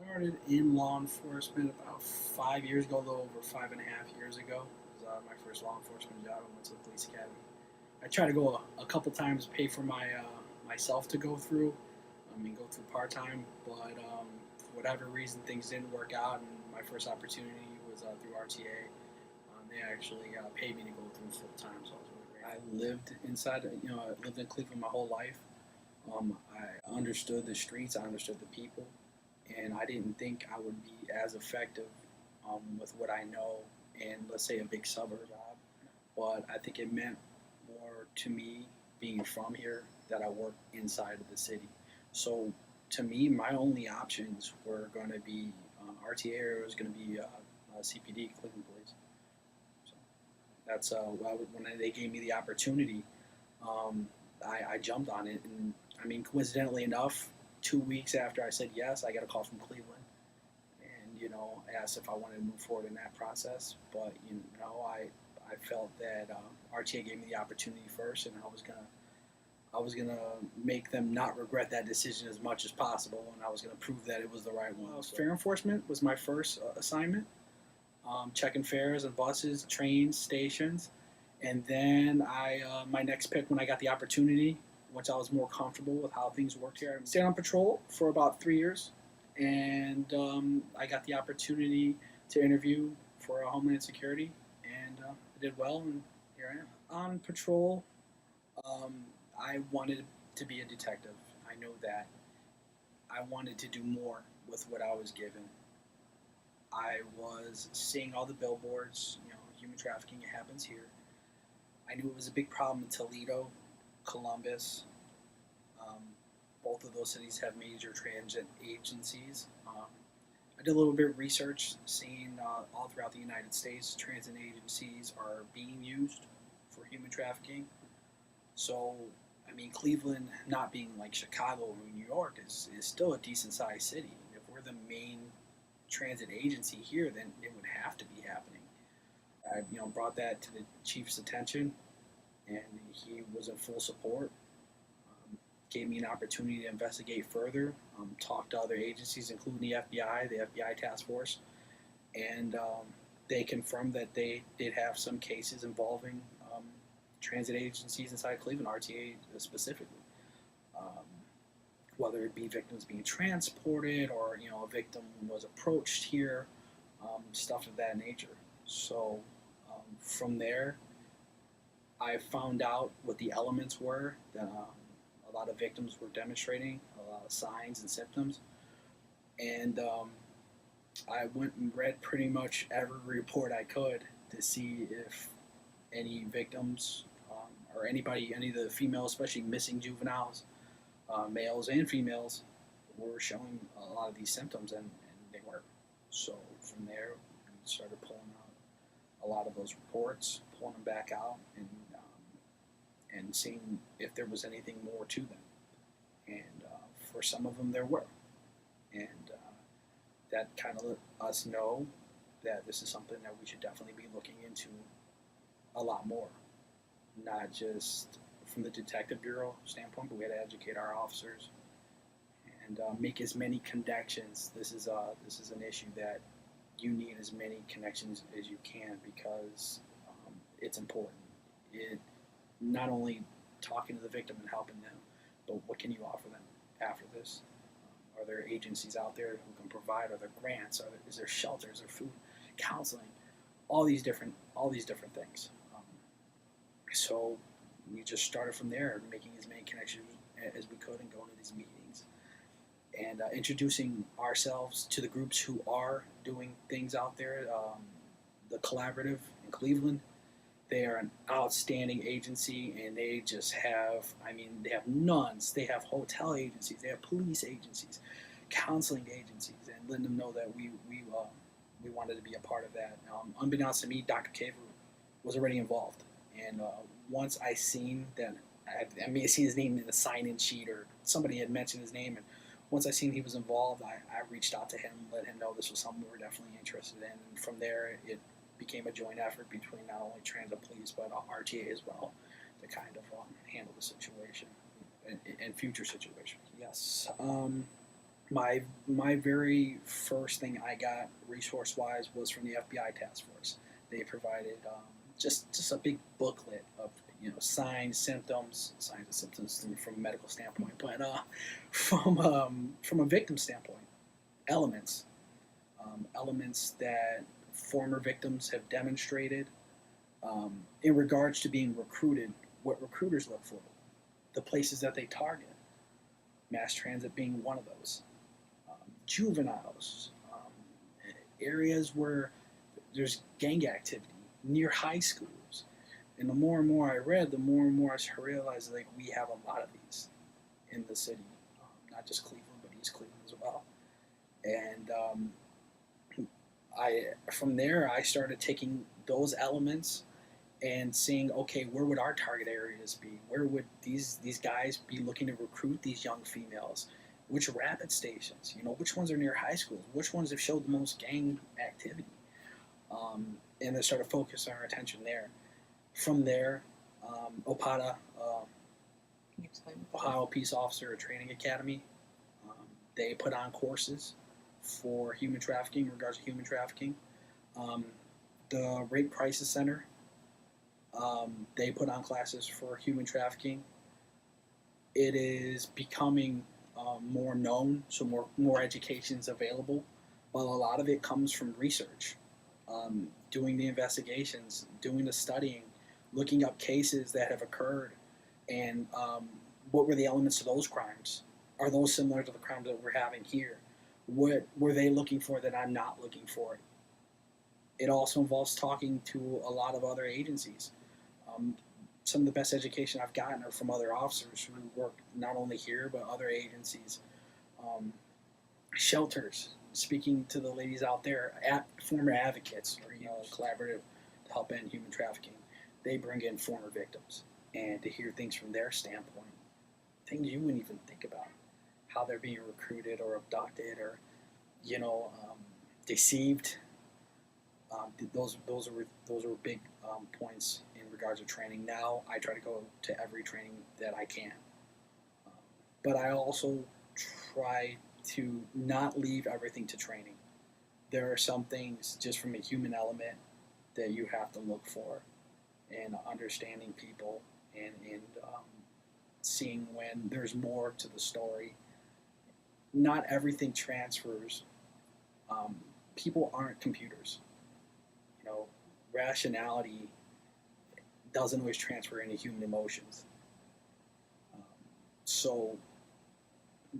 Started in law enforcement about 5 years ago, a little over 5.5 years ago. It was my first law enforcement job. I went to the police academy. I tried to go a couple times, pay for myself to go through. Go through part time, but for whatever reason, things didn't work out. And my first opportunity was through RTA. They actually paid me to go through full time, so I was really great. I lived I lived in Cleveland my whole life. I understood the streets, I understood the people, and I didn't think I would be as effective with what I know in, let's say, a big suburb job. But I think it meant more to me being from here that I work inside of the city. So to me, my only options were going to be RTA or it was going to be CPD, Cleveland Police. So that's when they gave me the opportunity, I jumped on it. And coincidentally enough, 2 weeks after I said yes, I got a call from Cleveland, and asked if I wanted to move forward in that process. But I felt that RTA gave me the opportunity first, and I was gonna make them not regret that decision as much as possible, and I was gonna prove that it was the right one. Fare enforcement was my first assignment, checking fares and buses, trains, stations, and then my next pick when I got the opportunity, once I was more comfortable with how things worked here, I stayed on patrol for about 3 years, and I got the opportunity to interview for Homeland Security, and I did well, and here I am. On patrol, um, I wanted to be a detective. I know that. I wanted to do more with what I was given. I was seeing all the billboards, human trafficking, it happens here. I knew it was a big problem in Toledo, Columbus. Um, Both of those cities have major transit agencies. I did a little bit of research, seeing all throughout the United States, transit agencies are being used for human trafficking. So, Cleveland, not being like Chicago or New York, is still a decent sized city. If we're the main transit agency here, then it would have to be happening. I brought that to the chief's attention, and he was in full support. Gave me an opportunity to investigate further, talk to other agencies, including the FBI task force, and they confirmed that they did have some cases involving transit agencies inside Cleveland, RTA specifically. Um, Whether it be victims being transported or a victim was approached here, stuff of that nature. So from there, I found out what the elements were that a lot of victims were demonstrating, a lot of signs and symptoms, and I went and read pretty much every report I could to see if any victims or anybody, any of the females, especially missing juveniles, males and females, were showing a lot of these symptoms, and they were. So from there, we started pulling out a lot of those reports, pulling them back out, and seeing if there was anything more to them. And for some of them, there were. And that kind of let us know that this is something that we should definitely be looking into a lot more, not just from the detective bureau standpoint, but we had to educate our officers and make as many connections. This is an issue that you need as many connections as you can because it's important. It not only talking to the victim and helping them, but what can you offer them after this? Are there agencies out there who can provide? Are there grants? Is there shelters? Is there food, counseling? All these different things. So we just started from there, making as many connections as we could and going to these meetings and introducing ourselves to the groups who are doing things out there. The Collaborative in Cleveland, they are an outstanding agency, and they just have, they have nuns, they have hotel agencies, they have police agencies, counseling agencies, and letting them know that we wanted to be a part of that. Unbeknownst to me, Dr. Caver was already involved, and once I seen that, I may have seen his name in the sign-in sheet, or somebody had mentioned his name, and once I seen he was involved, I reached out to him, let him know this was something we were definitely interested in, and from there it became a joint effort between not only transit police but RTA as well to kind of handle the situation and future situations. Yes. My very first thing I got resource wise was from the FBI task force. They provided just a big booklet of signs and symptoms from a medical standpoint, but from a victim standpoint, elements elements that former victims have demonstrated in regards to being recruited, what recruiters look for, the places that they target, mass transit being one of those, juveniles, areas where there's gang activity near high schools. And the more and more I read, the more and more I realized like we have a lot of these in the city, not just Cleveland, but East Cleveland as well. And I from there I started taking those elements and seeing, okay, where would our target areas be? Where would these guys be looking to recruit these young females? Which rapid stations? Which ones are near high schools? Which ones have showed the most gang activity? And then started focusing our attention there. From there, OPATA, Ohio Peace Officer Training Academy, they put on courses for human trafficking, in regards to human trafficking. Um, the Rape Crisis Center, they put on classes for human trafficking. It is becoming more known, so more education is available. But a lot of it comes from research, doing the investigations, doing the studying, looking up cases that have occurred, and what were the elements of those crimes? Are those similar to the crimes that we're having here? What were they looking for that I'm not looking for? It also involves talking to a lot of other agencies. Um, some of the best education I've gotten are from other officers who work not only here but other agencies, um, shelters. Speaking to the ladies out there, former advocates or collaborative to help end human trafficking, they bring in former victims and to hear things from their standpoint, things you wouldn't even think about, how they're being recruited or abducted or you know um, deceived. Those are big points in regards to training. Now I try to go to every training that I can, um, but I also try to not leave everything to training. There are some things just from a human element that you have to look for, and understanding people and seeing when there's more to the story. Not everything transfers. Um, People aren't computers. You know, rationality doesn't always transfer into human emotions. Um, so,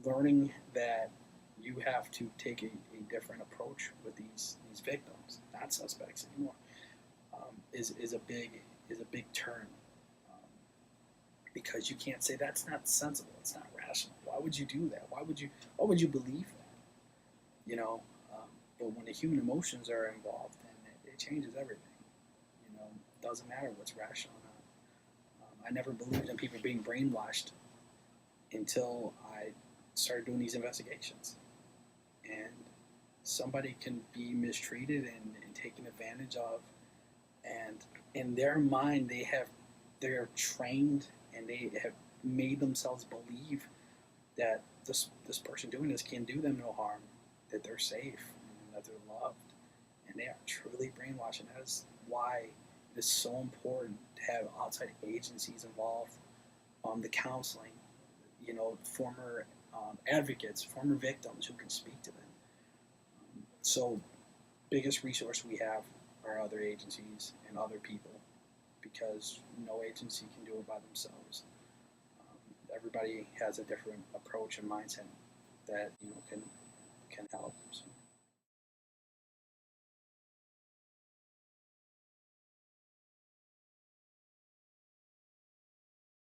learning that you have to take a different approach with these victims, not suspects anymore, is a big turn, um, because you can't say that's not sensible, it's not rational. Why would you do that? Why would you believe that? You know, but when the human emotions are involved, then it changes everything. It doesn't matter what's rational or not. I never believed in people being brainwashed until I started doing these investigations. And somebody can be mistreated and taken advantage of, and in their mind they're trained and they have made themselves believe that this person doing this can do them no harm, that they're safe and that they're loved, and they are truly brainwashed. And that is why it is so important to have outside agencies involved, the counseling, former advocates, former victims who can speak to them. So, biggest resource we have are other agencies and other people, because no agency can do it by themselves. Everybody has a different approach and mindset that can help. So.